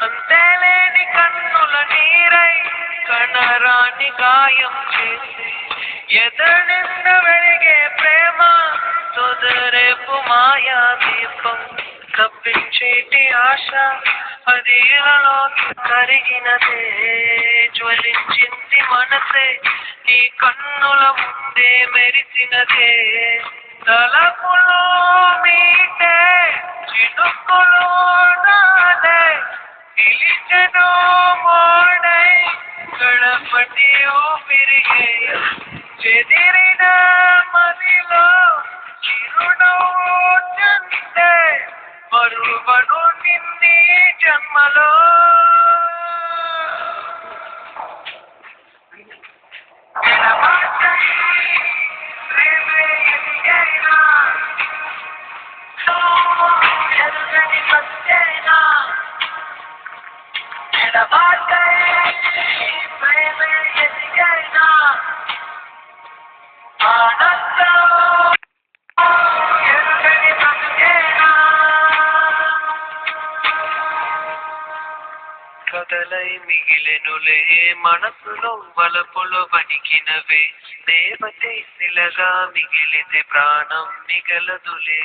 అంతేలేని కన్నుల నీరై కనరాని గాయం చేసి ఎదనింద వెలిగే ప్రేమ తొదరేపు మాయా దీపం తప్పించేటి ఆశ అది ఇలాలో కరిగినదే జ్వలించింది మనసే నీ కన్నుల ముందే మెరిసినదే తలపులో మీటే చినుకులో నాదే నిలిచెను మోడై గడపటి ఊపిరిగే చెదిరిన మదిలో చిరునవ్వు చందే మరువను నిన్నీ జన్మలో కదలై మిగిలెనులే మనసులో వలపులు వణికినవే దేవతే శిలగా మిగిలితే ప్రాణం మిగలదులే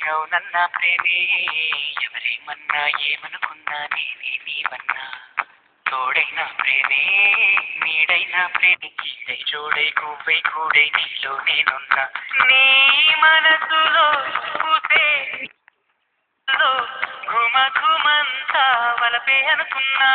అవునన్నా ప్రేమే ఎవరేమన్నా ఏమనుకున్నా నేనే నీవన్నా తోడైనా ప్రేమే నీడైనా ప్రేమి కీడై చూడై కూవై కూడై నీలో నేనున్నా నీ మనసులో పూసే ఘుమ ఘుమంతా వలపే అనుకున్నా